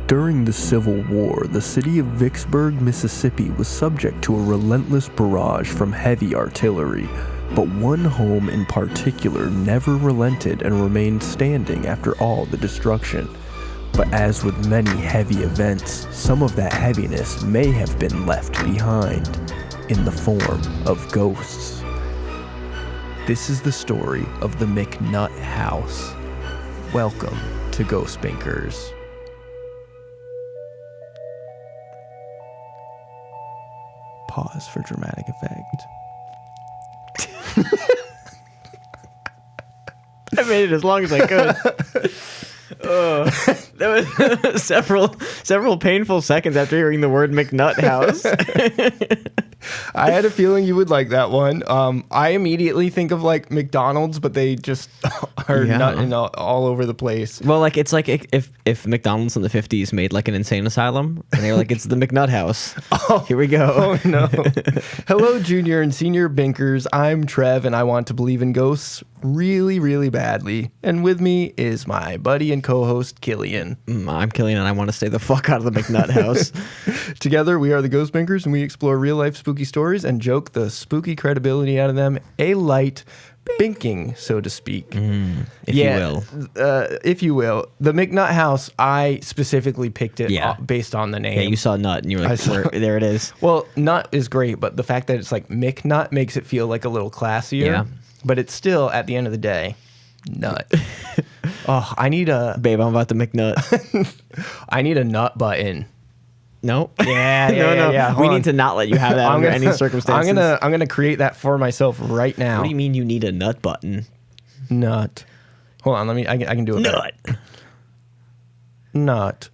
During the Civil War, the city of Vicksburg, Mississippi was subject to a relentless barrage from heavy artillery, but one home in particular never relented and remained standing after all the destruction. But as with many heavy events, some of that heaviness may have been left behind in the form of ghosts. This is the story of the McNutt house. Welcome to Ghost Binkers. Pause for dramatic effect. I made it as long as I could. That was several painful seconds after hearing the word McNutt house. I had a feeling you would like that one. I immediately think of like McDonald's, but they just are nutting all over the place. Well, like it's like if McDonald's in the 50s made like an insane asylum, and they were like, it's the McNutt house. Oh, here we go. Oh no. Hello, junior and senior Binkers. I'm Trev, and I want to believe in ghosts really, really badly. And with me is my buddy and co-host Killian. I'm Killian, and I want to stay the fuck out of the McNutt house. Together, we are the Ghost Binkers, and we explore real-life spooky stories and joke the spooky credibility out of them. A light binking, so to speak. If you will. If you will. The McNutt house, I specifically picked it based on the name. Yeah, you saw Nut, and you were like, there it is. Well, Nut is great, but the fact that it's like McNutt makes it feel like a little classier. Yeah. But it's still, at the end of the day, nut. Oh, I need a... Babe, I'm about to McNutt. I need a nut button. No. Yeah. We need to not let you have that under any circumstances. I'm gonna create that for myself right now. What do you mean you need a nut button? Nut. Hold on. I can do it. Nut. Nut.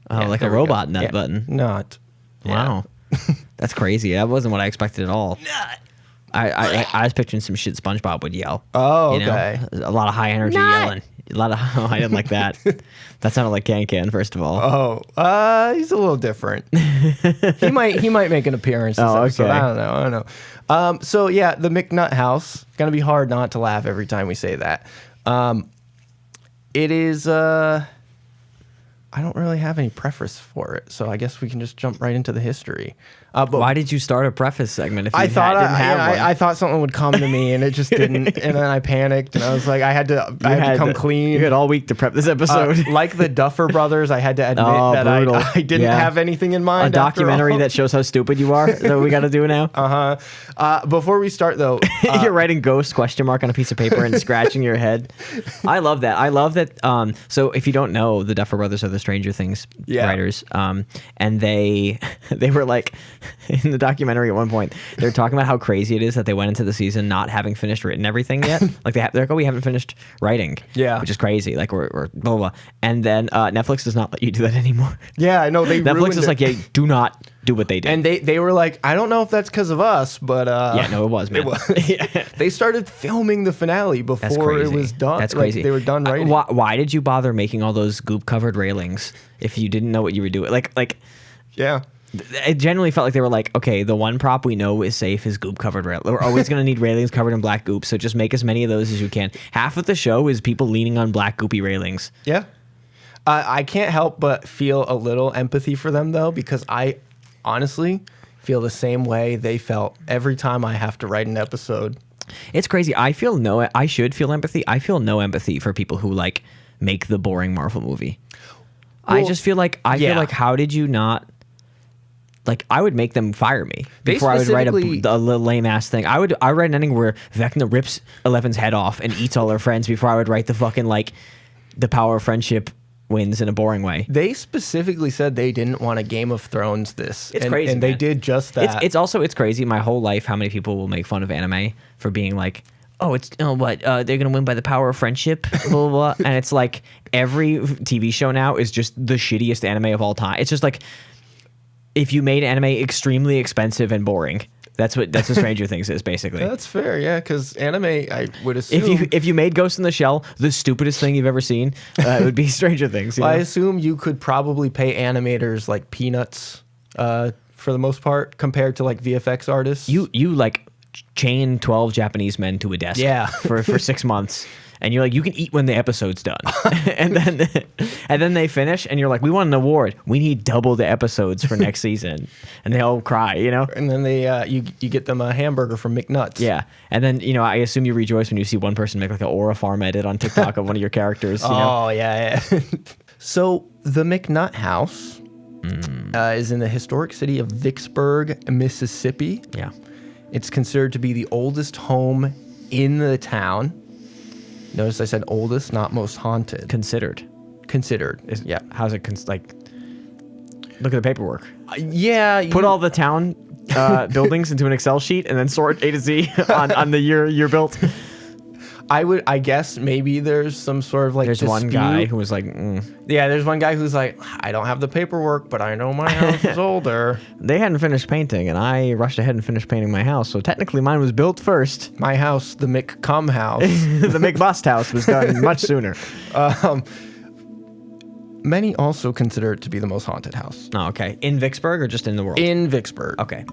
Oh, yeah, like a robot nut button. Nut. Wow. Yeah. That's crazy. That wasn't what I expected at all. Nut. I was picturing some shit SpongeBob would yell. Oh, okay. A lot of high energy yelling. I didn't like that. That sounded like Can first of all. Oh, he's a little different. he might make an appearance this episode. Okay. I don't know. So yeah, the McNutt house. It's gonna be hard not to laugh every time we say that. It is. I don't really have any preface for it, so I guess we can just jump right into the history. But why did you start a preface segment if you I didn't have one? I thought something would come to me, and it just didn't. And then I panicked, and I was like, I had to come clean. You had all week to prep this episode. Like the Duffer Brothers, I had to admit that I didn't have anything in mind. A documentary that shows how stupid you are. Is that what we got to do now? Before we start, though, you're writing "ghost?" on a piece of paper and scratching your head. I love that. I love that. So if you don't know, the Duffer Brothers are the Stranger Things writers, and they were like. In the documentary at one point, they're talking about how crazy it is that they went into the season not having finished written everything yet. Like they're like, oh, we haven't finished writing. Yeah. Which is crazy. Like we're blah, blah, blah. And then Netflix does not let you do that anymore. Yeah, I know. Netflix is like, yeah, do not do what they did. And they were like, I don't know if that's because of us, but... yeah, no, it was, man. It was. They started filming the finale before it was done. That's crazy. Like, they were done writing. Why did you bother making all those goop-covered railings if you didn't know what you were doing? Like... Yeah. It generally felt like they were like, okay, the one prop we know is safe is goop covered rail. We're always going to need railings covered in black goop, so just make as many of those as you can. Half of the show is people leaning on black goopy railings. Yeah. I can't help but feel a little empathy for them, though, because I honestly feel the same way they felt every time I have to write an episode. It's crazy. I should feel empathy. I feel no empathy for people who like make the boring Marvel movie. Well, I just feel like how did you not... Like, I would make them fire me before I would write a little lame-ass thing. I would write an ending where Vecna rips Eleven's head off and eats all her friends before I would write the fucking, like, the power of friendship wins in a boring way. They specifically said they didn't want a Game of Thrones this. It's crazy, and they did just that. It's crazy. My whole life, how many people will make fun of anime for being like, oh, they're gonna win by the power of friendship, blah, blah, blah. And it's like, every TV show now is just the shittiest anime of all time. It's just like... If you made anime extremely expensive and boring, that's what Stranger Things is basically. That's fair, yeah. Because anime, I would assume, if you made Ghost in the Shell the stupidest thing you've ever seen, it would be Stranger Things. I assume you could probably pay animators like peanuts for the most part compared to like VFX artists. You like chain 12 Japanese men to a desk for 6 months and you're like, you can eat when the episode's done. and then they finish, and you're like, we want an award. We need double the episodes for next season. And they all cry, And then they you get them a hamburger from McNutt's. Yeah. And then, I assume you rejoice when you see one person make like an Aura Farm edit on TikTok of one of your characters. Oh, yeah. So the McNutt house is in the historic city of Vicksburg, Mississippi. Yeah. It's considered to be the oldest home in the town. Notice I said oldest, not most haunted. Considered. Yeah. How's it look at the paperwork. Yeah. Put all the town buildings into an Excel sheet and then sort A to Z on the year you're built. I guess maybe there's some sort of like There's one dispute. guy who was like, Yeah, there's one guy who's like, I don't have the paperwork, but I know my house is older. They hadn't finished painting, and I rushed ahead and finished painting my house, so technically mine was built first. My house, the McCum house. The McBust house was done much sooner. Many also consider it to be the most haunted house. Oh, okay. In Vicksburg or just in the world? In Vicksburg. Okay.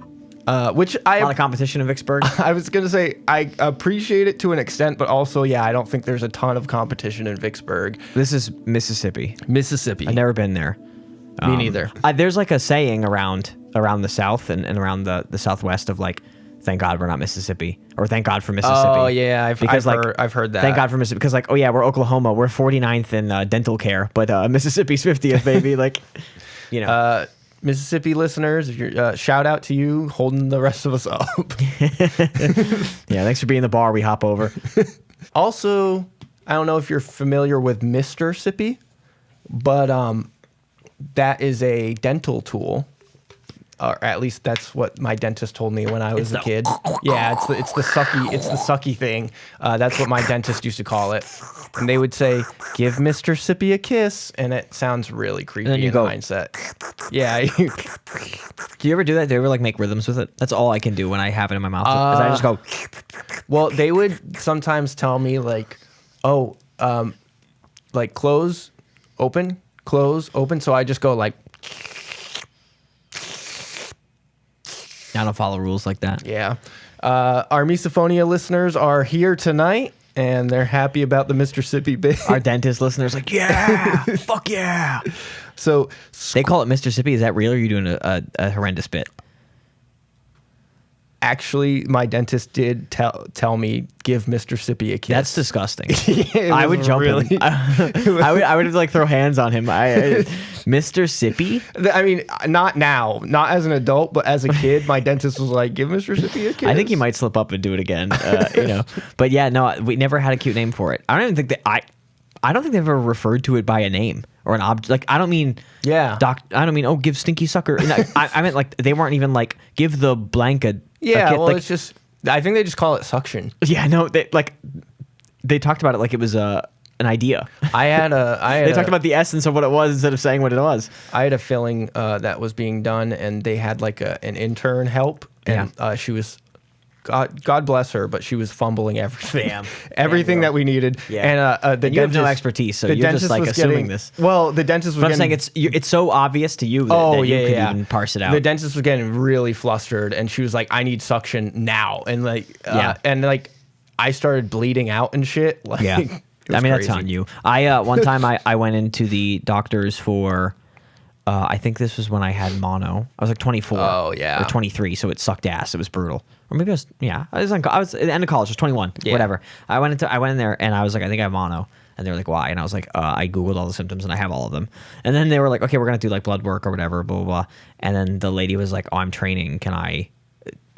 Which A lot of competition in Vicksburg. I was going to say, I appreciate it to an extent, but also, yeah, I don't think there's a ton of competition in Vicksburg. This is Mississippi. Mississippi. I've never been there. Me neither. There's like a saying around the South and around the Southwest of like, thank God we're not Mississippi, or thank God for Mississippi. Oh, yeah, I've heard that. Thank God for Mississippi, because like, oh yeah, we're Oklahoma, we're 49th in dental care, but Mississippi's 50th, baby. Like, Mississippi listeners, if you're, shout out to you holding the rest of us up. Yeah, thanks for being the bar we hop over. Also, I don't know if you're familiar with Mr. Sippy, but that is a dental tool. Or at least that's what my dentist told me when I was a kid. Yeah, it's the sucky thing. That's what my dentist used to call it. And they would say, "Give Mr. Sippy a kiss," and it sounds really creepy then you in go, mindset. Yeah. Do you ever do that? Do you ever like make rhythms with it? That's all I can do when I have it in my mouth. Is I just go. Well, they would sometimes tell me like, "Oh, like close, open, close, open." So I just go like. I don't follow rules like that. Yeah. Our Misophonia listeners are here tonight, and they're happy about the Mr. Sippy bit. Our dentist listeners like, yeah, fuck yeah. So They call it Mr. Sippy. Is that real, or are you doing a horrendous bit? actually, my dentist did tell me, give Mr. Sippy a kiss. That's disgusting. Yeah, I would jump really, him. I would like throw hands on him. Mr. Sippy? I mean, not now, not as an adult, but as a kid, my dentist was like, give Mr. Sippy a kiss. I think he might slip up and do it again. But yeah, no, we never had a cute name for it. I don't even think that I don't think they've ever referred to it by a name or an object. Like, I don't mean, yeah, I don't mean, oh, give Stinky Sucker. I meant like they weren't even like give the blank a yeah. kid. Well, like, it's just I think they just call it suction. Yeah, no, they talked about it like it was an idea. They talked about the essence of what it was instead of saying what it was. I had a filling that was being done, and they had like an intern help, and she was. God bless her, but she was fumbling everything. Everything that we needed. Yeah. And you have no expertise, so you're just like assuming this. Well, the dentist was but I'm saying it's so obvious to you that you could even parse it out. The dentist was getting really flustered, and she was like, I need suction now. And I started bleeding out and shit. Like, yeah. I mean, that's on you. One time I went into the doctor's for, I think this was when I had mono. I was like 24. Oh, yeah. Or 23, so it sucked ass. It was brutal. Or maybe I was at the end of college. I was 21, whatever. I went in there and I was like, I think I have mono. And they were like, why? And I was like, I Googled all the symptoms and I have all of them. And then they were like, okay, we're going to do like blood work or whatever, blah, blah, blah. And then the lady was like, oh, I'm training. Can I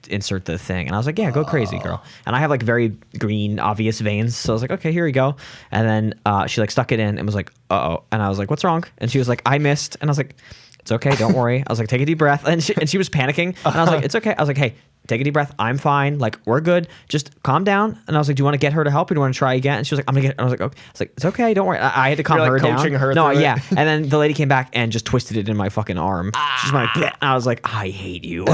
insert the thing? And I was like, yeah, go crazy, girl. And I have like very green, obvious veins. So I was like, okay, here we go. And then she like stuck it in and was like, uh-oh. And I was like, what's wrong? And she was like, I missed. And I was like, it's okay, don't worry. I was like, take a deep breath. And she was panicking. And I was like, it's okay. I was like, hey, take a deep breath. I'm fine. Like, we're good. Just calm down. And I was like, do you want to get her to help or do you want to try again? And she was like, I'm going to get. And I was like, okay. I was like, it's okay. Don't worry. I had to calm her down. Her no, yeah. And then the lady came back and just twisted it in my fucking arm. She's like, bleh. And I was like, I hate you.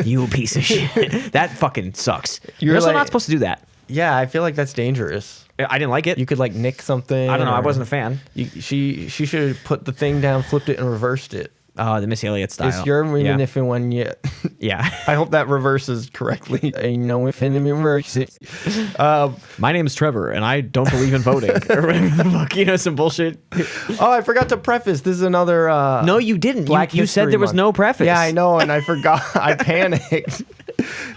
You piece of shit. That fucking sucks. You're also not supposed to do that. Yeah, I feel like that's dangerous. I didn't like it. You could like nick something. I don't know. I wasn't a fan. She should have put the thing down, flipped it, and reversed it. Oh, the Miss Elliott style. It's your yeah. if and when you. Yeah. I hope that reverses correctly. You know, if and reverses. My name is Trevor, and I don't believe in voting. Or whatever the fuck, you know, some bullshit. Oh, I forgot to preface. This is another. No, you didn't. Black You said History there was Month. no preface. Yeah, I know, and I forgot. I panicked.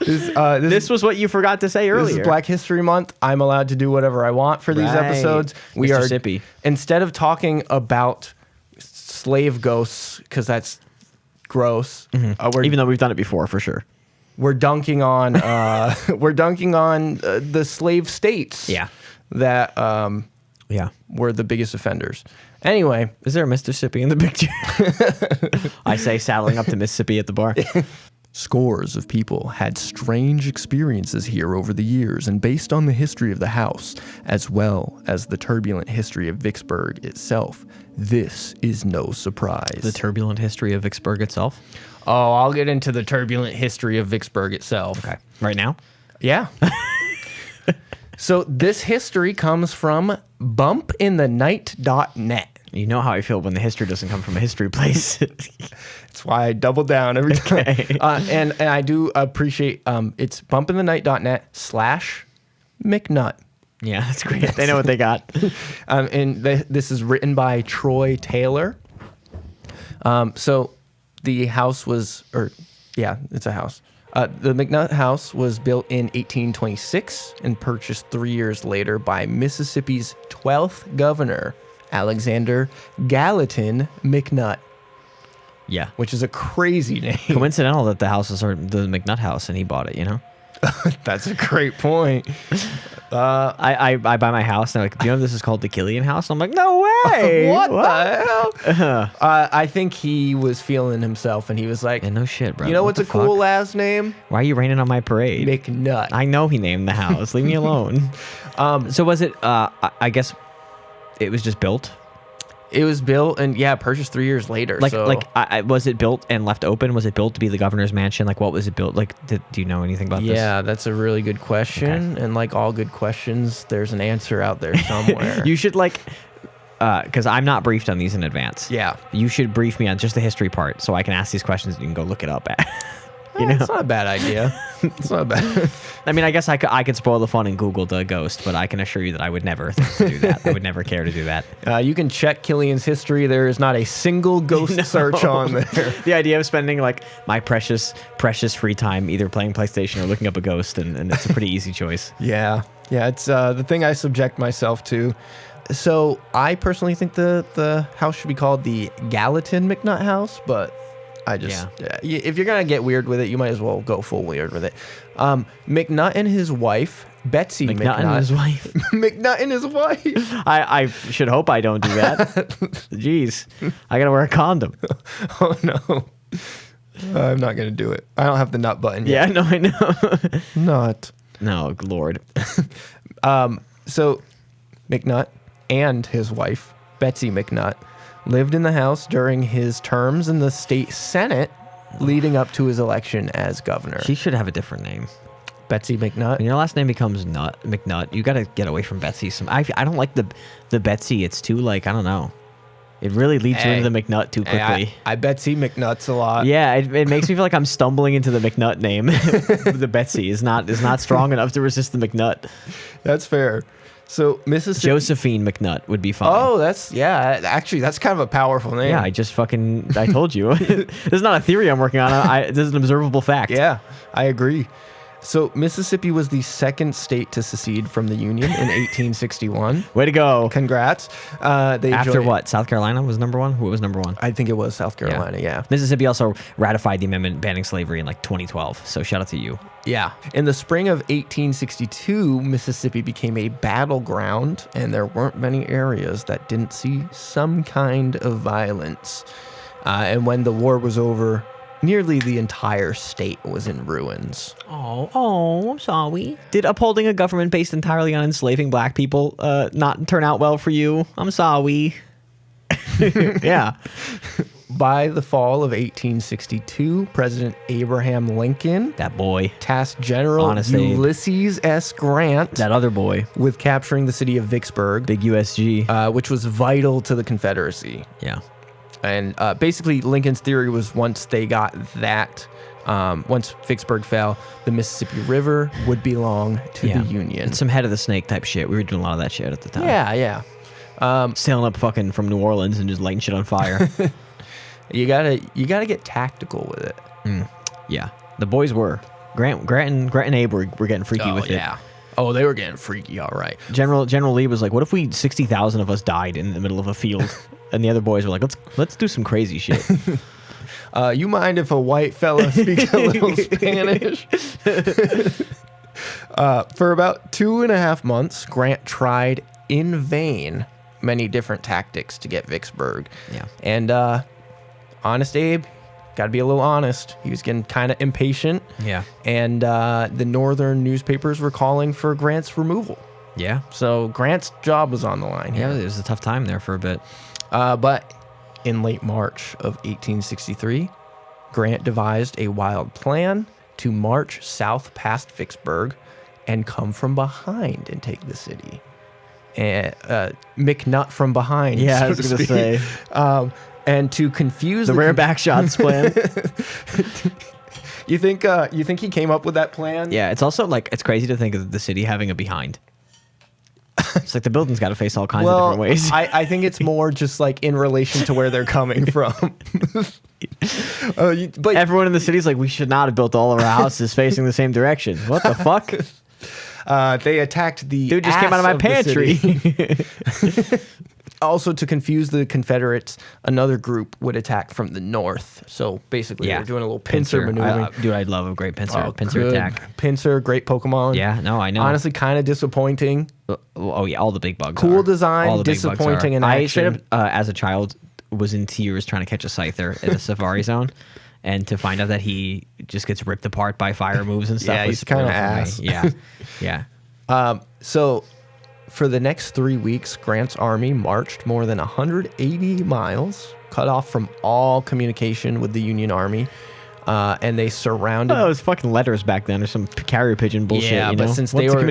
This was what you forgot to say earlier. This is Black History Month. I'm allowed to do whatever I want for these Right. episodes. We Mr. are Sippy. Instead of talking about slave ghosts because that's gross. Even though we've done it before, for sure. We're dunking on the slave states. Yeah. That Yeah. were the biggest offenders. Anyway, Is there a Mississippi in the picture? I say saddling up to Mississippi at the bar. Scores of people had strange experiences here over the years, and based on the history of the house, as well as the turbulent history of Vicksburg itself, this is no surprise. The turbulent history of Vicksburg itself. oh, I'll get into the turbulent history of Vicksburg itself. Okay. Right now? Yeah. So this history comes from bumpinthenight.net. You know how I feel when the history doesn't come from a history place. That's why I double down every time. And I do appreciate it's bumpinthenight.net/McNutt. Yeah, that's great. They know what they got. This is written by Troy Taylor. So the house was, it's a house. The McNutt house was built in 1826 and purchased 3 years later by Mississippi's 12th governor, Alexander Gallatin McNutt, Yeah. which is a crazy name. Coincidental that the house is the McNutt house and he bought it, you know? That's a great point. I buy my house and they're like, do you know this is called the Killian house? I'm like, no way. What the hell? I think he was feeling himself and he was like, Yeah, no shit, bro. you know What what's a the cool fuck? last name? Why are you raining on my parade? McNutt. I know he named the house. Leave me alone. So was it, I guess it was just built? It was built and purchased 3 years later. Was it built and left open? Was it built to be the governor's mansion? Like, what was it built? Like, do you know anything about this? Yeah, that's a really good question. Okay. And like all good questions, there's an answer out there somewhere. You should because I'm not briefed on these in advance. Yeah. You should brief me on just the history part so I can ask these questions and you can go look it up at. You know? It's not a bad idea. It's not bad. I mean, I guess I could spoil the fun and Google the ghost, but I can assure you that I would never think to do that. I would never care to do that. You can check Killian's history. There is not a single ghost search on there. The idea of spending like my precious free time either playing PlayStation or looking up a ghost, and it's a pretty easy choice. Yeah. It's the thing I subject myself to. So I personally think the house should be called the Gallatin McNutt house, but I just, if you're going to get weird with it, you might as well go full weird with it. McNutt and his wife, Betsy McNutt. And his wife. McNutt and his wife. I should hope I don't do that. Jeez. I got to wear a condom. Oh, no. I'm not going to do it. I don't have the nut button yet. Yeah, no, I know. Nut. No, Lord. So McNutt and his wife, Betsy McNutt, lived in the house during his terms in the state Senate leading up to his election as governor. She should have a different name. Betsy McNutt. When your last name becomes McNutt, you got to get away from Betsy. I don't like the Betsy. It's too I don't know. It really leads you into the McNutt too quickly. I Betsy McNutts a lot. Yeah, it makes me feel like I'm stumbling into the McNutt name. The Betsy is not strong enough to resist the McNutt. That's fair. So Mississippi. Josephine McNutt would be fine. Oh, actually, that's kind of a powerful name. Yeah, I told you. This is not a theory I'm working on. This is an observable fact. Yeah, I agree. So Mississippi was the second state to secede from the Union in 1861. Way to go. Congrats. After what? South Carolina was number one? Who was number one? I think it was South Carolina, yeah. Mississippi also ratified the amendment banning slavery in 2012. So shout out to you. Yeah. In the spring of 1862, Mississippi became a battleground, and there weren't many areas that didn't see some kind of violence. And when the war was over, nearly the entire state was in ruins. Oh, I'm sorry. Did upholding a government based entirely on enslaving black people not turn out well for you? I'm sorry. Yeah. By the fall of 1862, President Abraham Lincoln, That boy. tasked General Honest Abe. Ulysses S. Grant That other boy. with capturing the city of Vicksburg, Big USG. which was vital to the Confederacy. Yeah. And basically, Lincoln's theory was once they got that, once Vicksburg fell, the Mississippi River would belong to the Union. It's some head of the snake type shit. We were doing a lot of that shit at the time. Yeah. Sailing up fucking from New Orleans and just lighting shit on fire. You gotta get tactical with it. Yeah, the boys were. Grant and Abe were getting freaky with it. Oh, they were getting freaky, all right. General Lee was like, "What if 60,000 of us died in the middle of a field?" And the other boys were like, "Let's do some crazy shit." You mind if a white fella speaks a little Spanish? For about 2.5 months, Grant tried in vain many different tactics to get Vicksburg. Yeah. And honest Abe, got to be a little honest. He was getting kind of impatient. Yeah. And the northern newspapers were calling for Grant's removal. Yeah. So Grant's job was on the line here. Yeah, it was a tough time there for a bit. But in late March of 1863, Grant devised a wild plan to march south past Vicksburg and come from behind and take the city. And McNutt from behind. Yeah, so I was going to say. And to confuse the rare back shots plan. You think he came up with that plan? Yeah, it's also like it's crazy to think of the city having a behind. It's like the building's got to face all kinds of different ways. I think it's more just like in relation to where they're coming from. But everyone in the city's like, we should not have built all of our houses facing the same direction. What the fuck? They attacked the dude just came out of my pantry. Also, to confuse the Confederates, another group would attack from the north. So basically, they're doing a little pincer maneuver. Dude, I'd love a great pincer. Pincer attack. Pincer, great Pokemon. Yeah, no, I know. Honestly, kind of disappointing. Oh yeah, all the big bugs. Cool design, disappointing in action. I straight up, as a child, was in tears trying to catch a Scyther in the Safari Zone, and to find out that he just gets ripped apart by fire moves and stuff. Yeah, he's kind of ass. Yeah. So, for the next 3 weeks, Grant's army marched more than 180 miles, cut off from all communication with the Union Army, and they surrounded. Oh, it was fucking letters back then, or some carrier pigeon bullshit. Yeah, but since they were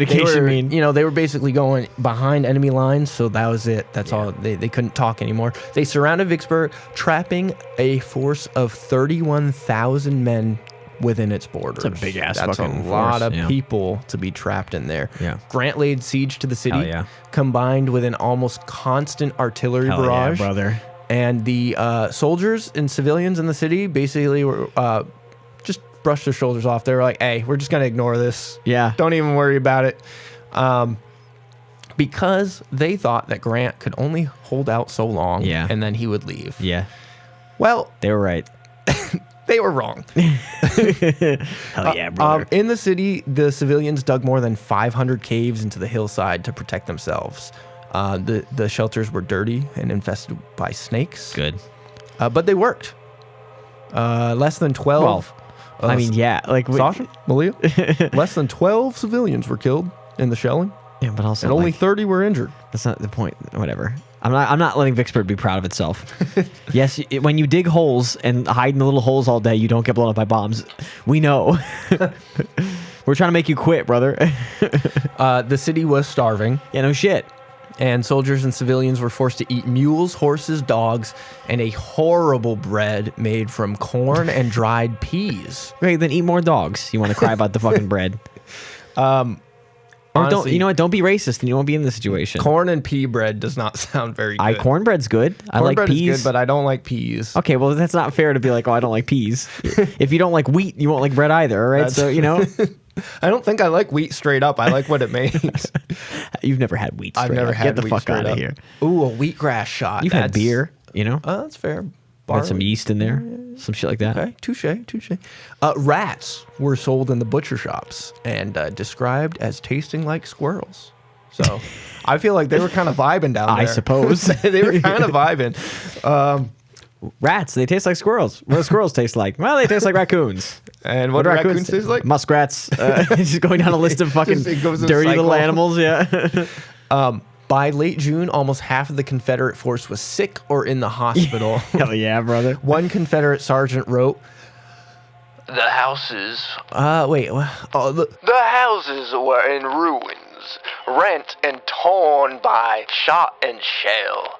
mean? They were basically going behind enemy lines, so that was it. That's all. They couldn't talk anymore. They surrounded Vicksburg, trapping a force of 31,000 men within its borders. That's a big ass That's fucking a lot force, of people to be trapped in there. Yeah. Grant laid siege to the city, Hell yeah. combined with an almost constant artillery Hell barrage. yeah, brother. And the soldiers and civilians in the city basically were just brushed their shoulders off. They were like, "Hey, we're just gonna ignore this. Yeah. Don't even worry about it," because they thought that Grant could only hold out so long, and then he would leave. Yeah. Well, they were right. They were wrong. Hell yeah, brother. In the city, the civilians dug more than 500 caves into the hillside to protect themselves. The shelters were dirty and infested by snakes. Good. But they worked. Less than 12. I mean, yeah. Like Sasha? Malia? Less than 12 civilians were killed in the shelling. Yeah, but also and only 30 were injured. That's not the point. Whatever. I'm not letting Vicksburg be proud of itself. Yes, when you dig holes and hide in the little holes all day, you don't get blown up by bombs. We know. We're trying to make you quit, brother. The city was starving. Yeah, no shit. And soldiers and civilians were forced to eat mules, horses, dogs, and a horrible bread made from corn and dried peas. Great, then eat more dogs. You want to cry about the fucking bread. Or honestly, don't, you know what? Don't be racist, and you won't be in this situation. Corn and pea bread does not sound very good. Cornbread's good. I like cornbread peas. is good, but I don't like peas. Okay, well, that's not fair to be like, oh, I don't like peas. If you don't like wheat, you won't like bread either, all right? So, you know. I don't think I like wheat straight up. I like what it makes. You've never had wheat straight I've never up. had Get the wheat fuck out straight of up. here. Ooh, a wheatgrass shot. You've had beer, you know? That's fair. Got some yeast in there, some shit like that. Okay, touche. Rats were sold in the butcher shops and described as tasting like squirrels. So I feel like they were kind of vibing down there. I suppose. They were kind of vibing. Rats, they taste like squirrels. What do squirrels taste like? Well, they taste like raccoons. And what do raccoons taste like? Muskrats. Just going down a list of fucking dirty little animals, yeah. By late June, almost half of the Confederate force was sick or in the hospital. Hell yeah, brother. One Confederate sergeant wrote, "The houses... the houses were in ruins, rent and torn by shot and shell.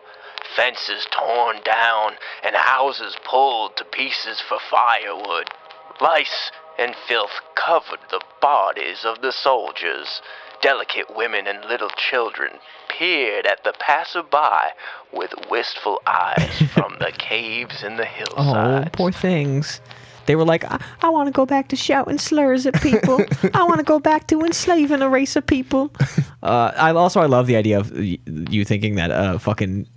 fences torn down, and houses pulled to pieces for firewood. Lice and filth covered the bodies of the soldiers. Delicate women and little children peered at the passerby with wistful eyes from the caves in the hillside. Oh, poor things. They were like, I want to go back to shouting slurs at people. I want to go back to enslaving a race of people. I love the idea of you thinking that fucking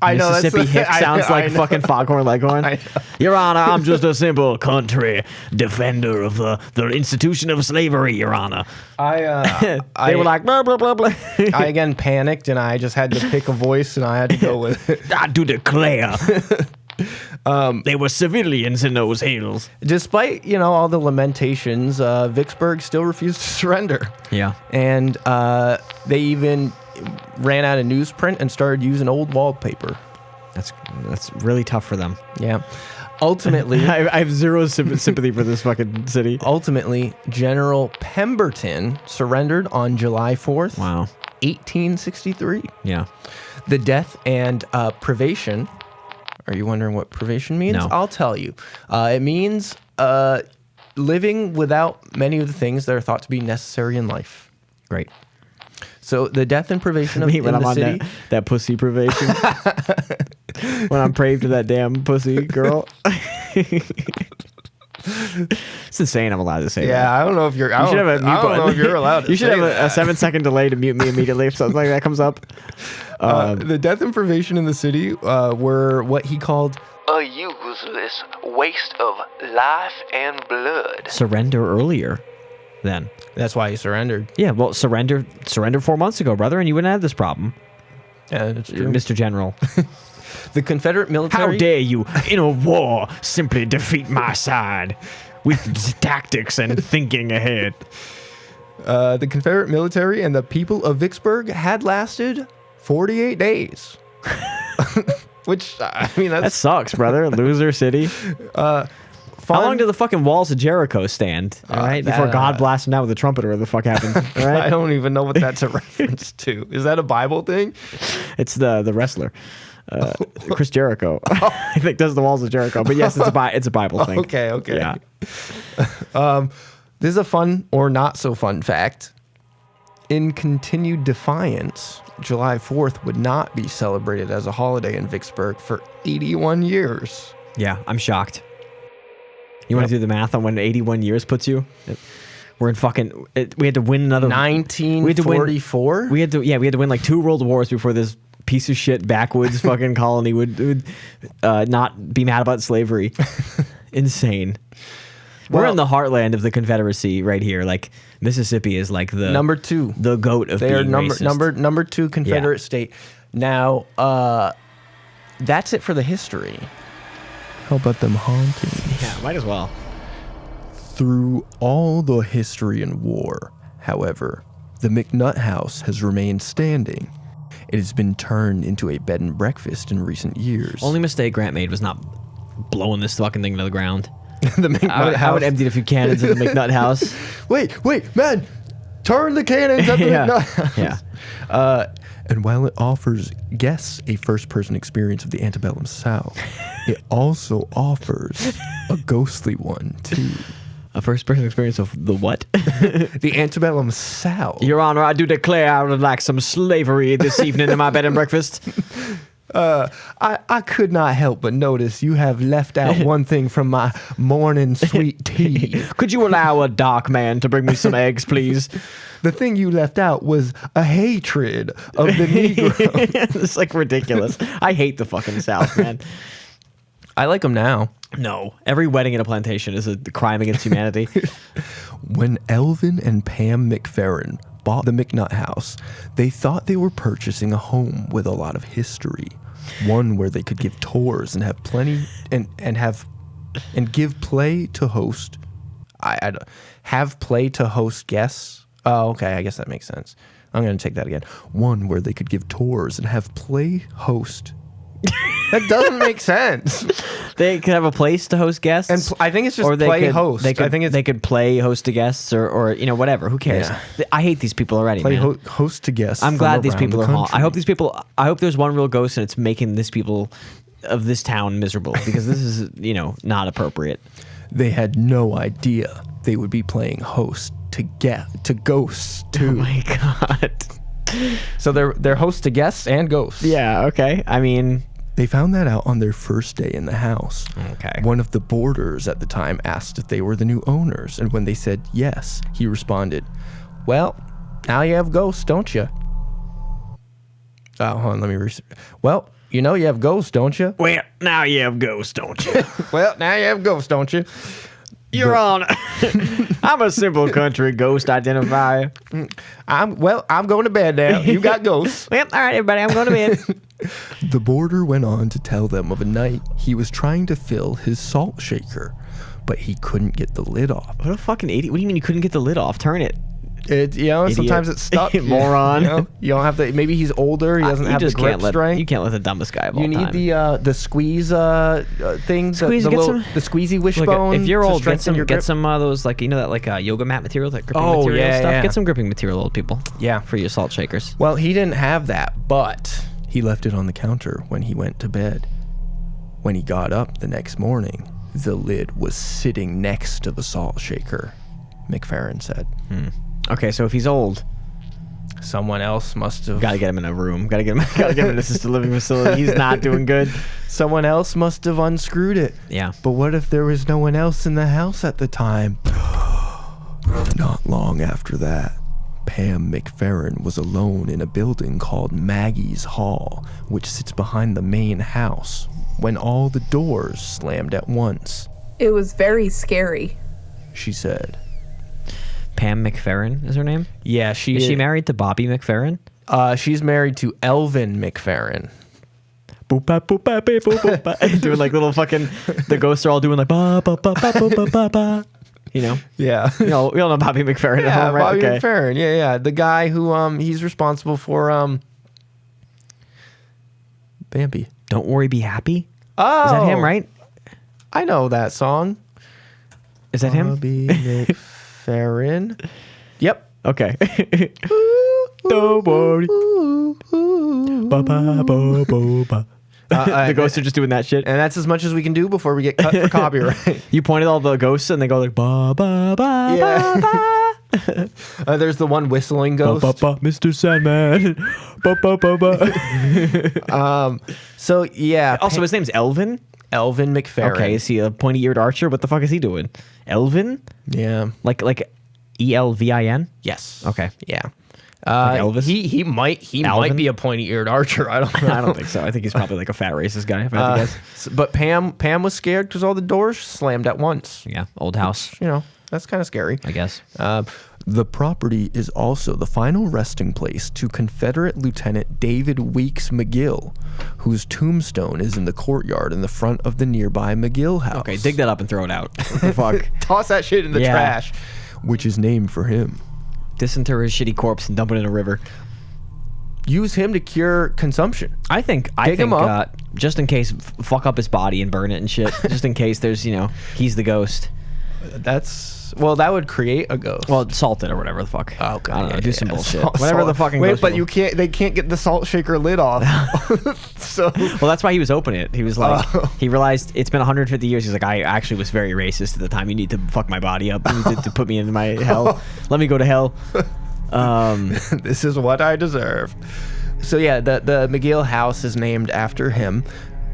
Mississippi hick sounds like fucking Foghorn Leghorn. Your Honor, I'm just a simple country defender of the institution of slavery, Your Honor. They were like, blah, blah, blah, blah. I again panicked, and I just had to pick a voice, and I had to go with it. I do declare. They were civilians in those hills. Despite, all the lamentations, Vicksburg still refused to surrender. Yeah. And they even ran out of newsprint and started using old wallpaper. That's really tough for them. Yeah. Ultimately, I have zero sympathy for this fucking city. Ultimately, General Pemberton surrendered on July 4th, Wow. 1863. Yeah. The death and privation. Are you wondering what privation means? No. I'll tell you. It means living without many of the things that are thought to be necessary in life. Great. So the death and privation of when in I'm the on city. that pussy privation. When I'm prayed to that damn pussy girl. It's insane I'm allowed to say that. Yeah, I don't know if you're. You should have a mute I don't know button. if you're allowed to. You should say have a that. 7-second delay to mute me immediately if something like that comes up. The death and privation in the city were what he called A useless waste of life and blood. Surrender earlier, then. That's why he surrendered. Yeah, well, surrender 4 months ago, brother, and you wouldn't have this problem, Yeah, that's true. Mr. General. The Confederate military. How dare you, in a war, simply defeat my side with tactics and thinking ahead. The Confederate military and the people of Vicksburg had lasted 48 days. Which, I mean, That that's sucks, brother. Loser city. fun. How long do the fucking walls of Jericho stand? All right, before God blasts them down with a trumpet or whatever the fuck happened. All right, I don't even know what that's a reference to. Is that a Bible thing? it's the wrestler, Chris Jericho. I think does the walls of Jericho. But yes, it's a Bible thing. Okay. Yeah. This is a fun or not so fun fact. In continued defiance, July 4th would not be celebrated as a holiday in Vicksburg for 81 years. Yeah, I'm shocked. You want to do the math on when 81 years puts you? We're in fucking. We had to win another. 1944? We had to win like 2 world wars before this piece of shit backwoods fucking colony would not be mad about slavery. Insane. We're in the heartland of the Confederacy right here. Like Mississippi is like the number 2. the goat of They are being racist. number 2 Confederate state. Now, that's it for the history. How about them hauntings? Yeah, might as well. Through all the history and war, however, the McNutt house has remained standing. It has been turned into a bed and breakfast in recent years. Only mistake Grant made was not blowing this fucking thing to the ground. The McNutt I would empty a few cannons in the McNutt house. Wait, man! Turn the cannons at the McNutt house. Yeah. And while it offers guests a first-person experience of the antebellum South, it also offers a ghostly one, too. A first-person experience of the what? The antebellum South. Your Honor, I do declare I would like some slavery this evening in my bed and breakfast. I could not help but notice you have left out one thing from my morning sweet tea. Could you allow a dark man to bring me some eggs, please? The thing you left out was a hatred of the Negro. It's like ridiculous. I hate the fucking South, man. I like them now. No. Every wedding in a plantation is a crime against humanity. When Elvin and Pam McFerrin bought the McNutt house, they thought they were purchasing a home with a lot of history. One where they could give tours and have plenty and give play to host. Have play to host guests. Oh, okay. I guess that makes sense. I'm going to take that again. One where they could give tours and have play host. That doesn't make sense. They could have a place to host guests, And I think it's just or they play could, host. They could, I think it's they could play host to guests, or whatever. Who cares? Yeah. I hate these people already. Play Man. host to guests. I'm from glad these around people the are haunted. country. I hope there's one real ghost and it's making this people of this town miserable, because this is not appropriate. They had no idea they would be playing host to ghosts too. Oh my god. so they're host to guests and ghosts. Yeah. Okay. I mean. They found that out on their first day in the house. Okay. One of the boarders at the time asked if they were the new owners, and when they said yes, he responded, Well, now you have ghosts, don't you? Oh, hold on, let me well, you have ghosts, don't you? Well, now you have ghosts, don't you? Well, now you have ghosts, don't you? You're on. I'm a simple country ghost identifier. I'm going to bed now. You got ghosts. Well, all right, everybody, I'm going to bed. The boarder went on to tell them of a night he was trying to fill his salt shaker, but he couldn't get the lid off. What a fucking idiot. What do you mean you couldn't get the lid off? Turn it. It, sometimes it's stuck. Moron. You don't have to. Maybe he's older. He doesn't have the grip strength. You can't let the dumbest guy of all You need time. the squeeze thing. Squeeze, the get little, some- the squeezy wishbone. Look, if you're to old, strengthen your grip. get some of those, like, that yoga mat material, that gripping Oh, material yeah, stuff. yeah. Get some gripping material, old people. Yeah. For your salt shakers. Well, he didn't have that, but He left it on the counter when he went to bed. When he got up the next morning, the lid was sitting next to the salt shaker, McFerrin said. Okay, so if he's old, someone else must have. gotta get him in a room. Gotta get him in an assisted living facility. He's not doing good. Someone else must have unscrewed it. Yeah. But what if there was no one else in the house at the time? Not long after that, Pam McFerrin was alone in a building called Maggie's Hall, which sits behind the main house, when all the doors slammed at once. It was very scary. She said. Pam McFerrin is her name? Yeah, Is she married to Bobby McFerrin? She's married to Elvin McFerrin. Doing like little fucking, the ghosts are all doing like ba ba ba ba ba ba ba ba. Yeah. We all know Bobby McFerrin at Yeah, home, right? Bobby Okay. McFerrin. Yeah. The guy who he's responsible for Bambi. Don't worry, be happy. Oh, Is that him, right? I know that song. Is that him? Bobby McFerrin. Yep. Okay. Don't worry. Ba ba ba ba ba. The ghosts are just doing that shit. And that's as much as we can do before we get cut for copyright. You pointed all the ghosts and they go like ba ba ba Yeah. ba ba. There's the one whistling ghost. Ba, ba, ba, Mr. Sandman. Ba, ba, ba, ba. So yeah. Also, his name's Elvin. Elvin McFerrin. Okay, is he a pointy-eared archer? What the fuck is he doing? Elvin? Yeah. Like ELVIN? Yes. Okay. Yeah. Like Elvis? He might Alvin? be a pointy-eared archer. I don't know. I don't think so. I think he's probably like a fat racist guy, if I had to guess. But Pam was scared because all the doors slammed at once. Yeah, old house, That's kind of scary. I guess. The property is also the final resting place to Confederate Lieutenant David Weeks McGill, whose tombstone is in the courtyard in the front of the nearby McGill house. Okay, dig that up and throw it out. What the fuck? Toss that shit in the Yeah. trash. Which is named for him. Disinter his shitty corpse and dump it in a river. Use him to cure consumption. I think him up. Just in case, fuck up his body and burn it and shit. Just in case there's, he's the ghost. That would create a ghost. Well, salt it or whatever the fuck. Oh, okay. I don't know. Yeah, Do yeah, some yeah. bullshit. Whatever the fucking. Wait, ghost but people- they can't get the salt shaker lid off. So Well, that's why he was opening it. He was like, he realized it's been 150 years. He's like, I actually was very racist at the time. You need to fuck my body up. You need to put me in my hell. Let me go to hell. this is what I deserve. So yeah, the McGill house is named after him.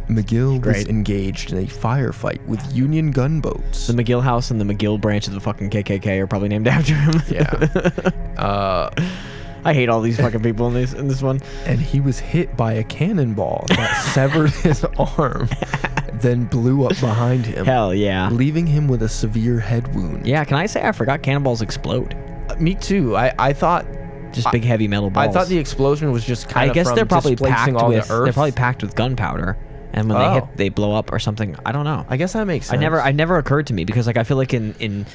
McGill was Great. engaged in a firefight with Union gunboats. The McGill house and the McGill branch of the fucking KKK are probably named after him. Yeah. I hate all these fucking people in this one. And he was hit by a cannonball that severed his arm, then blew up behind him, Hell yeah. leaving him with a severe head wound. Yeah, can I say I forgot cannonballs explode? Me too. I thought Just big heavy metal balls. I thought the explosion was just kind I of guess from they're probably displacing packed all with the earth. they're probably packed with gunpowder, and when they hit, they blow up or something. I don't know. I guess that makes sense. I never occurred to me because like I feel like in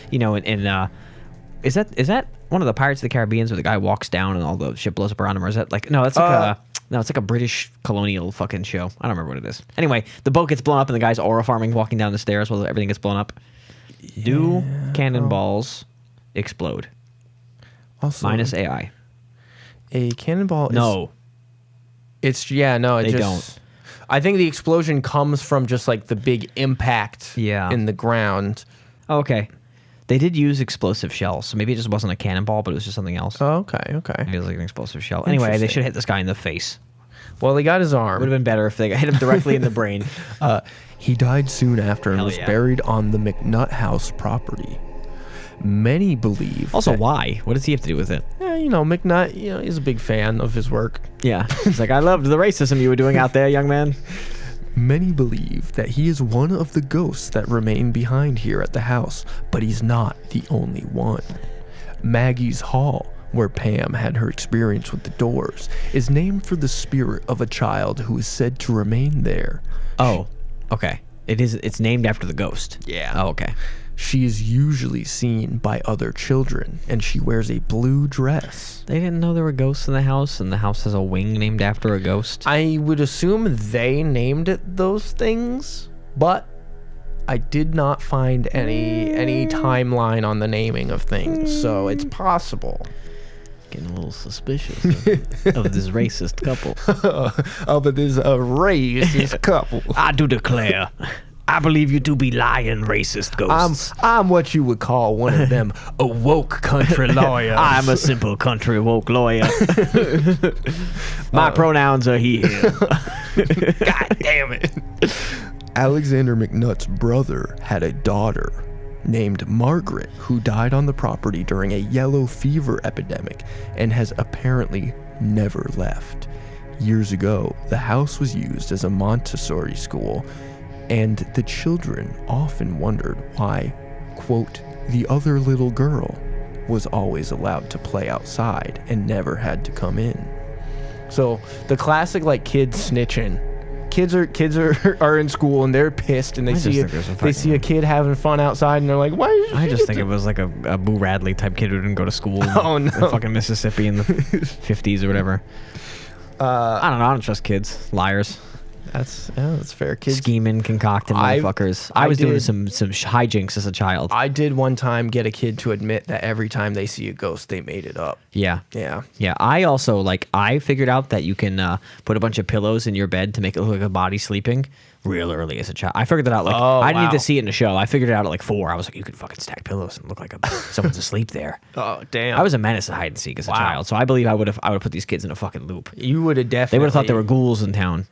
is that one of the Pirates of the Caribbean where the guy walks down and all the shit blows up around him, or is that like no, that's like No, it's like a British colonial fucking show. I don't remember what it is. Anyway, the boat gets blown up and the guy's aura farming walking down the stairs while everything gets blown up. Do cannonballs explode? Also, Minus AI. a cannonball. No. It's no. It They just, don't. I think the explosion comes from just like the big impact. Yeah. In the ground. Oh, okay. They did use explosive shells, so maybe it just wasn't a cannonball, but it was just something else. Oh, okay. Maybe it was like an explosive shell. Anyway, they Interesting. should have hit this guy in the face. Well, he got his arm. Would have been better if they hit him directly in the brain. He died soon after and Hell was yeah. buried on the McNutt house property. Many believe Also, that- why? What does he have to do with it? McNutt, he's a big fan of his work. Yeah. He's like, I loved the racism you were doing out there, young man. Many believe that he is one of the ghosts that remain behind here at the house, but he's not the only one. Maggie's Hall, where Pam had her experience with the doors, is named for the spirit of a child who is said to remain there. Oh, okay. It's named after the ghost. Yeah. Oh, okay. She is usually seen by other children, and she wears a blue dress. They didn't know there were ghosts in the house, and the house has a wing named after a ghost. I would assume they named it those things, but I did not find any timeline on the naming of things, so it's possible. Getting a little suspicious of this racist couple. Oh, but there's a racist couple. I do declare, I believe you to be lying racist ghosts. I'm what you would call one of them a woke country lawyers. I'm a simple country woke lawyer. My pronouns are he, him. God damn it. Alexander McNutt's brother had a daughter named Margaret who died on the property during a yellow fever epidemic and has apparently never left. Years ago, the house was used as a Montessori school, and the children often wondered why, quote, the other little girl was always allowed to play outside and never had to come in. So the classic kids snitching. Kids are in school and they're pissed and they see a kid having fun outside and they're like, why? I just think it was like a Boo Radley type kid who didn't go to school in fucking Mississippi in the 50s or whatever. I don't know. I don't trust kids. Liars. That's fair. Kids Scheming, concocting motherfuckers. I was doing some hijinks as a child. I did one time get a kid to admit that every time they see a ghost, they made it up. Yeah. Yeah. Yeah. I also, I figured out that you can put a bunch of pillows in your bed to make it look like a body sleeping real early as a child. I figured that out. I didn't need to see it in a show. I figured it out at 4. I was like, you can fucking stack pillows and look like someone's asleep there. Oh, damn. I was a menace at hide and seek as a child. So I believe I would have put these kids in a fucking loop. You would have definitely. They would have thought there were ghouls in town.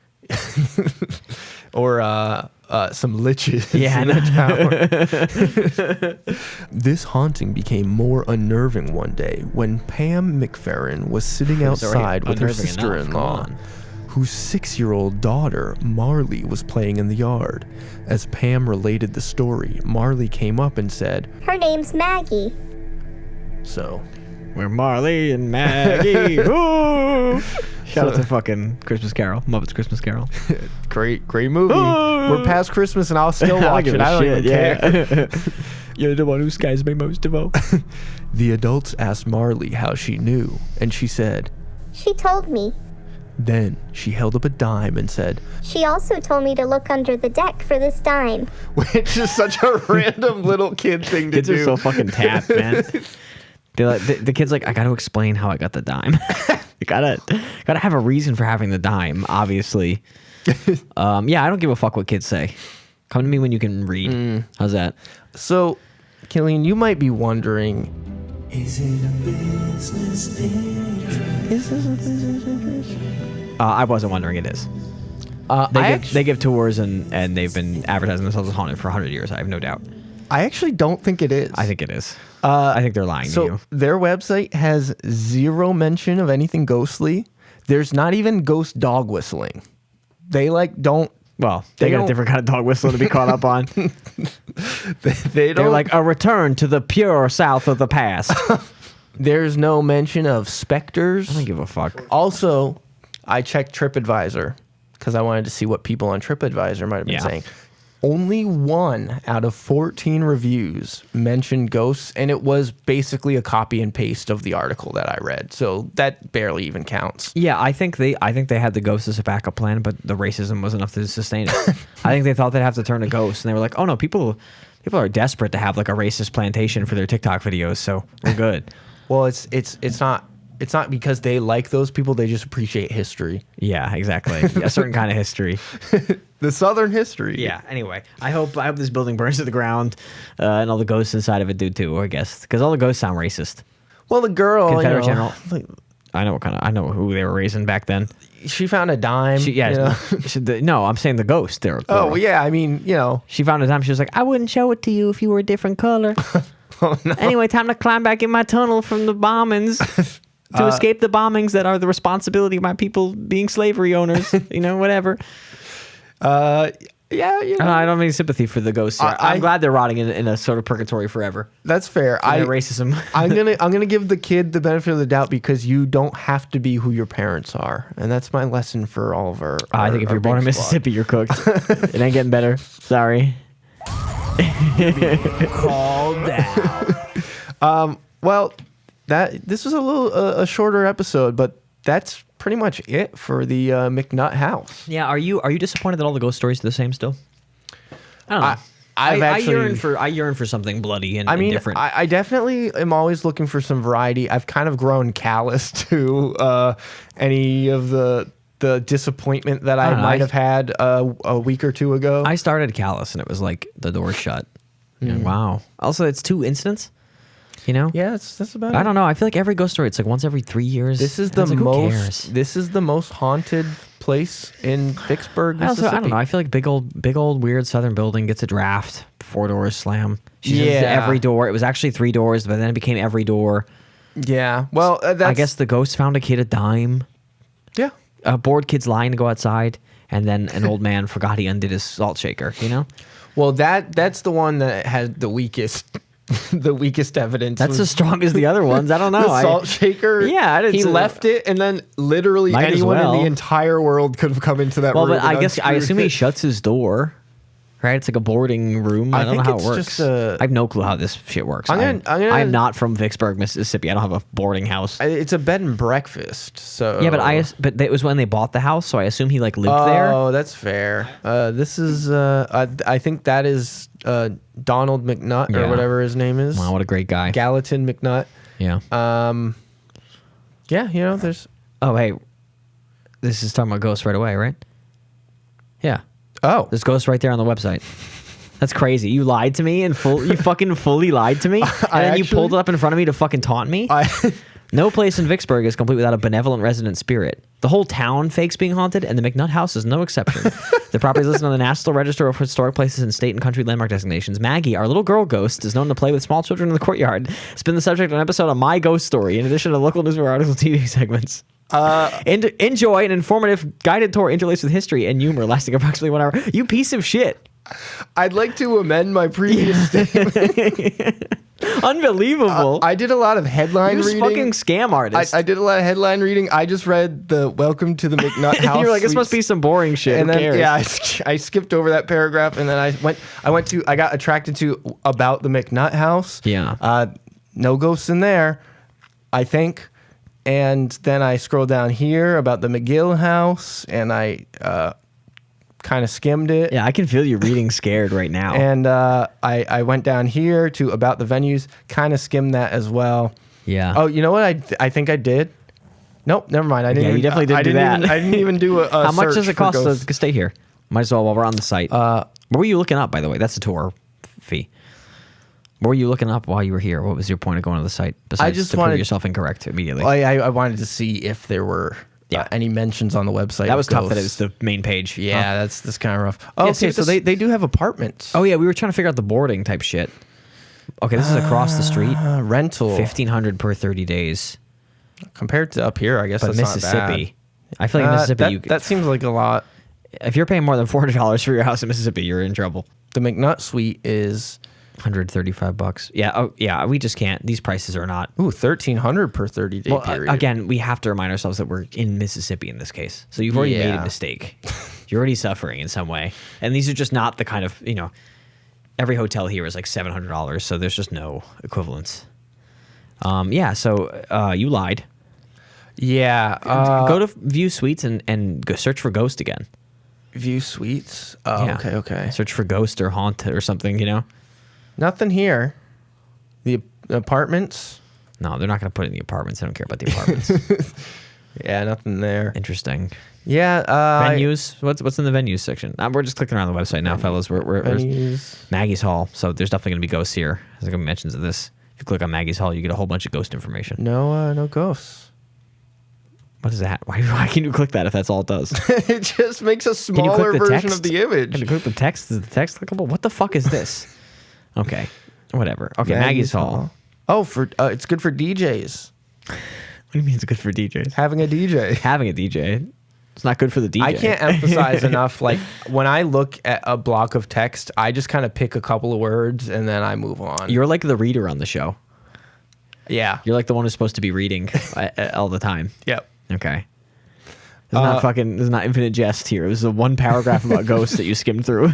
Or some liches. Yeah, in the tower. This haunting became more unnerving one day when Pam McFerrin was sitting outside with her unnerving enough. sister-in-law, Come on. whose 6-year-old daughter, Marley, was playing in the yard. As Pam related the story, Marley came up and said, Her name's Maggie. So We're Marley and Maggie. Ooh! Shout out to fucking Christmas Carol. Muppets Christmas Carol. great movie. We're past Christmas and I'll still watch it. I don't even care. You're the one who scares me most of all. The adults asked Marley how she knew, and she said, She told me. then she held up a dime and said, She also told me to look under the deck for this dime. Which is such a random little kid thing to Kids do. are so fucking tapped, man. They're like, the kid's like, I got to explain how I got the dime. You gotta have a reason for having the dime, obviously. Yeah, I don't give a fuck what kids say. Come to me when you can read. How's that? So, Killian, you might be wondering, is it a business interest? I wasn't wondering. It is. They give tours and they've been advertising themselves as haunted for 100 years. I have no doubt. I actually don't think it is. I think it is. I think they're lying to So you. their website has zero mention of anything ghostly. There's not even ghost dog whistling. They don't. Well, they got a don't- different kind of dog whistle to be caught up on. They don't. They're like a return to the pure south of the past. There's no mention of specters. I don't give a fuck. Also, I checked TripAdvisor because I wanted to see what people on TripAdvisor might have been Yeah. saying. only 1 out of 14 reviews mentioned ghosts, and it was basically a copy and paste of the article that I read. So that barely even counts. Yeah, I think they had the ghost as a backup plan, but the racism was enough to sustain it. I think they thought they'd have to turn to ghosts, and they were like, "Oh no, people are desperate to have like a racist plantation for their TikTok videos, so we're good." Well, it's not because they like those people. They just appreciate history. Yeah, exactly. A certain kind of history. The Southern history. Yeah. Anyway, I hope this building burns to the ground, and all the ghosts inside of it do too. I guess because all the ghosts sound racist. Well, the girl, Confederate general. I know who they were raising back then. She found a dime. No, I'm saying the ghost. Oh, well, yeah. I mean, she found a dime. She was like, I wouldn't show it to you if you were a different color. Oh, no. Anyway, time to climb back in my tunnel from the bombings to escape the bombings that are the responsibility of my people being slavery owners. Whatever. Yeah, I don't have any sympathy for the ghosts. I'm glad they're rotting in a sort of purgatory forever. That's fair. Racism. I'm gonna give the kid the benefit of the doubt because you don't have to be who your parents are, and that's my lesson for all of our. I think if you're born in Mississippi, you're cooked. It ain't getting better. Sorry. Call down. Well, this was a shorter episode, but that's pretty much it for the McNutt house. Yeah, are you disappointed that all the ghost stories are the same still? I don't know. I yearn for something bloody and different. I definitely am always looking for some variety. I've kind of grown callous to any of the disappointment that I might have had a week or two ago. I started callous and it was like the door shut. Wow. Also, it's 2 incidents. Yeah, that's about it. I don't know. I feel like every ghost story, it's like once every 3 years. This is the most haunted place in Vicksburg, Mississippi. I don't know. I feel like big old weird southern building gets a draft, 4 doors slam. She says every door. It was actually 3 doors, but then it became every door. Yeah. Well, I guess the ghost found a kid a dime. Yeah. Bored kids lying to go outside, and then an old man forgot he undid his salt shaker. Well, that's the one that had the weakest. The weakest evidence. That's as strong as the other ones. I don't know. The salt shaker. Yeah, he left it, and then literally anyone in the entire world could have come into that room. Well, but I assume he shuts his door. Right, it's like a boarding room. I don't know how it works. I have no clue how this shit works. I'm not from Vicksburg, Mississippi. I don't have a boarding house. It's a bed and breakfast. So yeah, but it was when they bought the house, so I assume he lived there. Oh, that's fair. This is I think that is Donald McNutt or whatever his name is. Wow, what a great guy, Gallatin McNutt. Yeah. Yeah, there's. Oh, hey, this is talking about ghosts right away, right? Yeah. Oh, there's ghosts right there on the website. That's crazy. You lied to me you fucking fully lied to me, and then you pulled it up in front of me to fucking taunt me. No place in Vicksburg is complete without a benevolent resident spirit. The whole town fakes being haunted, and the McNutt house is no exception. The property is listed on the National Register of Historic Places and State and Country Landmark Designations. Maggie, our little girl ghost, is known to play with small children in the courtyard. It's been the subject of an episode of My Ghost Story, in addition to local newspaper articles and TV segments. Enjoy an informative guided tour interlaced with history and humor lasting approximately 1 hour. You piece of shit. I'd like to amend my previous statement. Unbelievable. I did a lot of headline reading. You're fucking scam artist. I did a lot of headline reading. I just read the Welcome to the McNutt House. You're like, this must be some boring shit. And Who then, cares? I skipped over that paragraph, and then I got attracted to about the McNutt House. Yeah. No ghosts in there, I think. And then I scrolled down here about the McGill House, and I kind of skimmed it. Yeah, I can feel you reading scared right now. And I went down here to about the venues, kind of skimmed that as well. Yeah. Oh, you know what I think I did? Nope, never mind. I didn't. Yeah, you definitely didn't do that. I didn't even do a How much does it cost ghosts. to stay here? Might as well while we're on the site. What were you looking up, by the way? That's a tour fee. What were you looking up while you were here? What was your point of going to the site? Besides to prove yourself incorrect immediately. I wanted to see if there were any mentions on the website. That was tough that it was the main page. Yeah, that's kind of rough. Oh, okay, so they do have apartments. Oh, yeah, we were trying to figure out the boarding type shit. Okay, this is across the street. Rental. $1,500 per 30 days. Compared to up here, I guess but that's Mississippi. Not bad. I feel like in Mississippi... That seems like a lot. If you're paying more than $400 for your house in Mississippi, you're in trouble. The McNutt suite is... $135. Yeah. Oh, yeah. We just can't. These prices are not. Ooh, $1,300 per 30-day period. Again, we have to remind ourselves that we're in Mississippi in this case. So you've already made a mistake. You're already suffering in some way. And these are just not the kind of, every hotel here is like $700, so there's just no equivalence. So you lied. Yeah. Go to View Suites and go search for Ghost again. View Suites? Oh, Yeah. okay. Search for Ghost or Haunt or something, Nothing here. The apartments? No, they're not going to put it in the apartments. I don't care about the apartments. Yeah, nothing there. Interesting. Yeah. Venues? What's in the venues section? We're just clicking around the website now, fellas. We're Venues. Maggie's Hall. So there's definitely going to be ghosts here. There's going to be mentions of this. If you click on Maggie's Hall, you get a whole bunch of ghost information. No ghosts. What is that? Why can you click that if that's all it does? It just makes a Can you smaller click the version text? of the image. Can you click the text? Is the text clickable? What the fuck is this? Okay. Whatever. Okay, Maggie's Hall. Oh, it's good for DJs. What do you mean it's good for DJs? Having a DJ. Having a DJ. It's not good for the DJ. I can't emphasize enough. Like when I look at a block of text, I just kind of pick a couple of words and then I move on. You're like the reader on the show. Yeah. You're like the one who's supposed to be reading all the time. Yep. Okay. There's not infinite jest here. It was a one paragraph about ghosts that you skimmed through.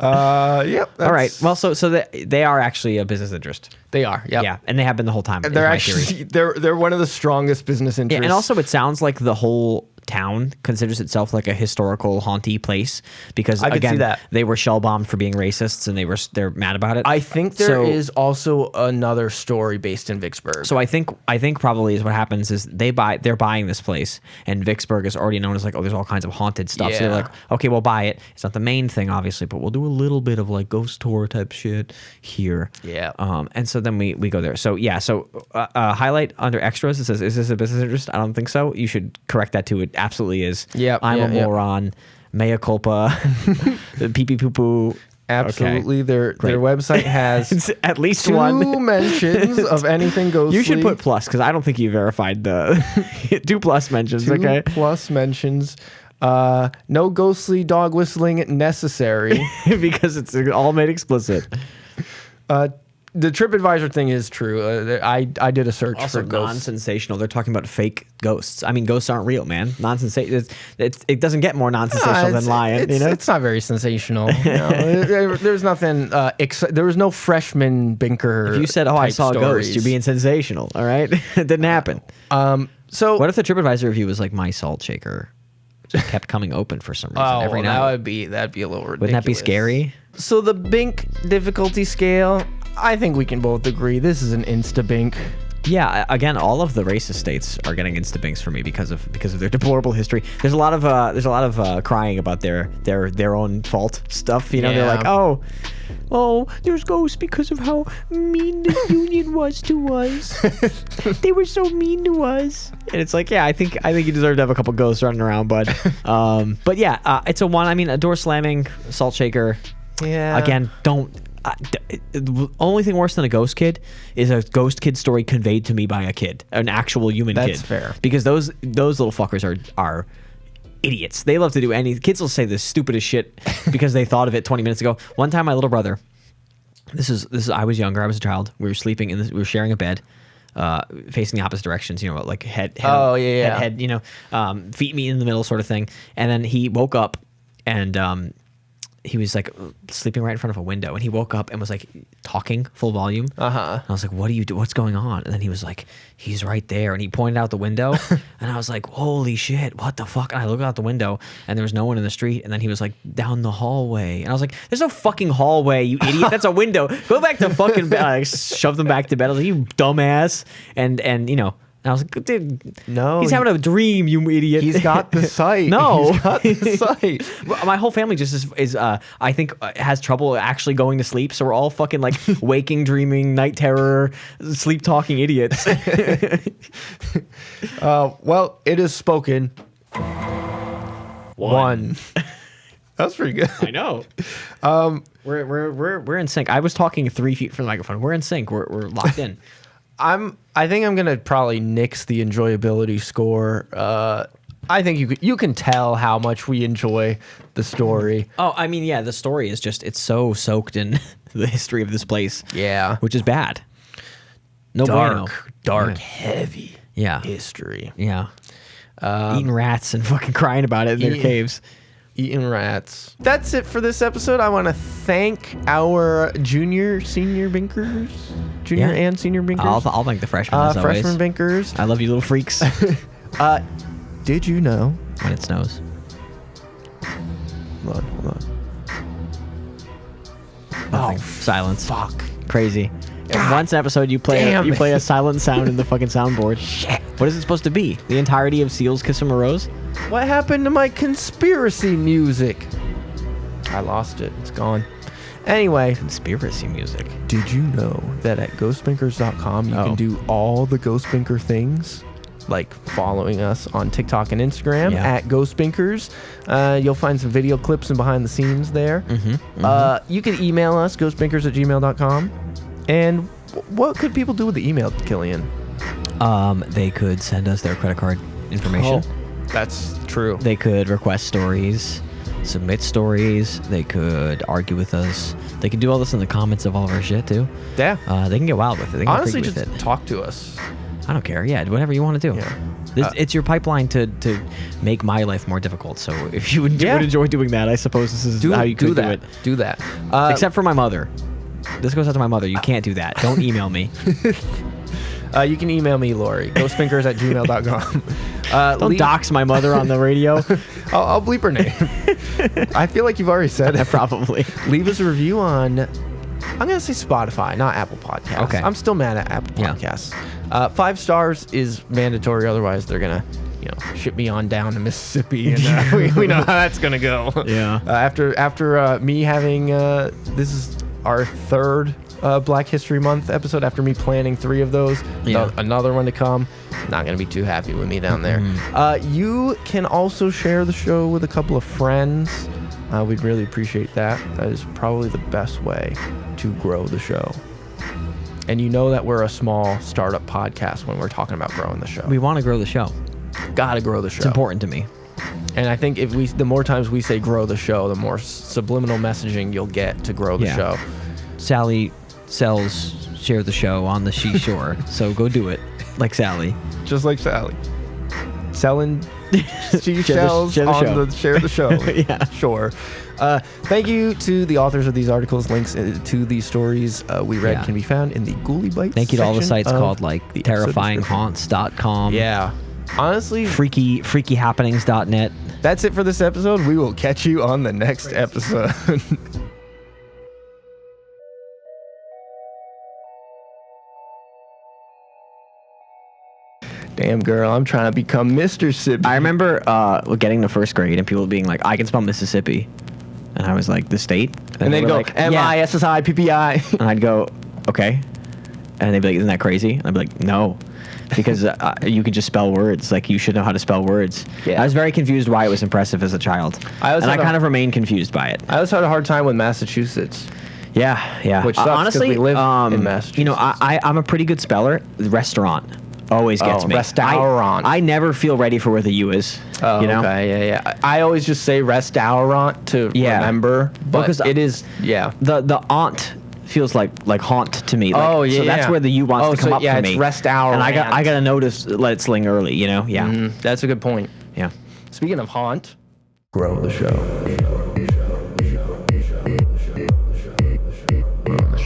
Yep. All right. Well, so they are actually a business interest. They are. Yep. Yeah, and they have been the whole time. They're actually they're one of the strongest business interests. Yeah, and also it sounds like the whole town considers itself like a historical haunty place because I could again see that. they were shell bombed for being racists and they're mad about it. I think there is also another story based in Vicksburg. So I think probably is what happens is they're buying this place and Vicksburg is already known as like, oh, there's all kinds of haunted stuff. So they're like, okay, we'll buy it. It's not the main thing obviously, but we'll do a little bit of like ghost tour type shit here. Yeah. And so then we go there. So yeah. So highlight under extras. It says, is this a business interest? I don't think so. You should correct that to it absolutely is. Yeah. I'm a moron. Mea culpa. Pee pee poo poo. Absolutely. Okay. Their website has It's at least 2 one mentions of anything ghostly. You should put plus because I don't think you verified the 2 plus mentions. 2 okay. plus mentions. No ghostly dog whistling necessary. Because it's all made explicit. The TripAdvisor thing is true. I did a search Also for ghosts. non-sensational. They're talking about fake ghosts. I mean, ghosts aren't real, man. Non-sensational. It doesn't get more non-sensational than lying. It's not very sensational. There's nothing. There was no freshman binker. If you said, "Oh, I saw a ghost," you're being sensational. All right, it didn't happen. So what if the TripAdvisor review was like my salt shaker just kept coming open for some reason every night? that'd be a little ridiculous. Wouldn't that be scary? So the Bink difficulty scale, I think we can both agree this is an insta Bink. Yeah, again, all of the racist states are getting insta-binks for me because of their deplorable history. There's a lot of crying about their own fault stuff. You know, they're like, oh, there's ghosts because of how mean the union was to us. They were so mean to us, and it's like, yeah, I think you deserve to have a couple ghosts running around, bud. But yeah, it's a 1. I mean, a door slamming, salt shaker. Yeah. Again, don't. The only thing worse than a ghost kid is a ghost kid story conveyed to me by a kid, an actual human kid. That's fair. Because those little fuckers are idiots. They love to do kids will say the stupidest shit because they thought of it 20 minutes ago. One time, my little brother, this is I was younger, I was a child. We were sleeping we were sharing a bed, facing the opposite directions. You know, like head. Head. You know, feet meet in the middle, sort of thing. And then he woke up and. He was like sleeping right in front of a window, and he woke up and was like talking full volume. And I was like, "What do you do? What's going on?" And then he was like, "He's right there," and he pointed out the window, and I was like, "Holy shit, what the fuck?" And I looked out the window, and there was no one in the street. And then he was like, "Down the hallway," and I was like, "There's no fucking hallway, you idiot! That's a window. Go back to fucking bed." I shoved them back to bed. I was like, "You dumbass!" And you know. And I was like, dude, no, he's having a dream, you idiot. He's got the sight. No. He's got the sight. My whole family just is I think, has trouble actually going to sleep. So we're all fucking like waking, dreaming, night terror, sleep talking idiots. Well, it is spoken. 1. That's pretty good. I know. We're in sync. I was talking 3 feet from the microphone. We're in sync. We're locked in. I think I'm gonna probably nix the enjoyability score. I think you can tell how much we enjoy the story. Oh, I mean, yeah, the story is just, it's so soaked in the history of this place. Yeah, which is bad. No bueno. Dark, heavy. Yeah, history. Yeah. Eating rats and fucking crying about it in their caves. Eating rats. That's it for this episode. I want to thank our senior binkers. Junior and senior binkers. I'll thank the freshmen as always. Freshman binkers. I love you, little freaks. Did you know? When it snows. Hold on. Nothing. Silence. Fuck. Crazy. Once an episode, you play a silent sound in the fucking soundboard. Shit. What is it supposed to be? The entirety of Seal's Kiss from a Rose? What happened to my conspiracy music? I lost it. It's gone. Anyway. Conspiracy music. Did you know that at ghostbinkers.com you can do all the Ghost Binker things? Like following us on TikTok and Instagram at Ghost Binkers. You'll find some video clips and behind the scenes there. You can email us, ghostbinkers@gmail.com. And what could people do with the email, Killian? They could send us their credit card information. Oh, that's true. They could request stories, submit stories. They could argue with us. They can do all this in the comments of all of our shit too. Yeah. They can get wild with it. They can Honestly, get just with it. talk to us. I don't care. Yeah, whatever you want to do. Yeah. It's your pipeline to make my life more difficult. So if you would enjoy doing that, I suppose this is how you could do it. Do that. Except for my mother. This goes out to my mother. You can't do that. Don't email me. You can email me, Lori. ghostbinkers@gmail.com. Don't dox my mother on the radio. I'll bleep her name. I feel like you've already said it. Probably. Leave us a review on, I'm going to say Spotify, not Apple Podcasts. Okay. I'm still mad at Apple Podcasts. 5 stars is mandatory. Otherwise, they're going to ship me on down to Mississippi. And we know how that's going to go. Yeah. After me having, this is our 3rd Black History Month episode after me planning 3 of those. Another one to come. Not going to be too happy with me down there. You can also share the show with a couple of friends. We'd really appreciate that. That is probably the best way to grow the show. And you know that we're a small startup podcast when we're talking about growing the show. We want to grow the show. Gotta grow the show. It's important to me. And I think the more times we say grow the show, the more subliminal messaging you'll get to grow the show. Sally sells share the show on the seashore, so go do it like Sally. Just like Sally. Selling seashells share the share the show. Yeah. Sure. Thank you to the authors of these articles. Links to these stories we read can be found in the Ghouly Bites. Thank you to all the sites called like the terrifyinghaunts.com. Yeah. Honestly, freakyhappenings.net. That's it for this episode. We will catch you on the next episode. Damn, girl, I'm trying to become Mr. Sippy. I remember getting to 1st grade and people being like, I can spell Mississippi. And I was like, the state? And they'd go, like, MISSIPPI. And I'd go, okay. And they'd be like, isn't that crazy? And I'd be like, no. Because you can just spell words. Like, you should know how to spell words. Yeah. I was very confused why it was impressive as a child. I kind of remain confused by it. I always had a hard time with Massachusetts. Yeah. Which sucks, honestly, we live in Massachusetts. I'm a pretty good speller. Restaurant always gets me. Restaurant. I never feel ready for where the U is. Oh, okay, yeah. I always just say restaurant to remember, but it is, The aunt feels like haunt to me. Like, so that's where the U wants to come up for me. Yeah, it's restaurant. And I gotta notice, let it sling early, Yeah. That's a good point. Yeah. Speaking of haunt, grow the show.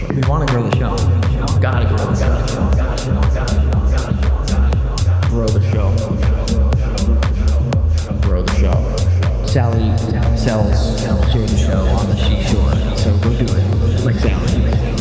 We want to grow the show. Gotta grow the show. Grow the show. Grow the show. Sally sells share the show on the seashore, so go do it like Sally.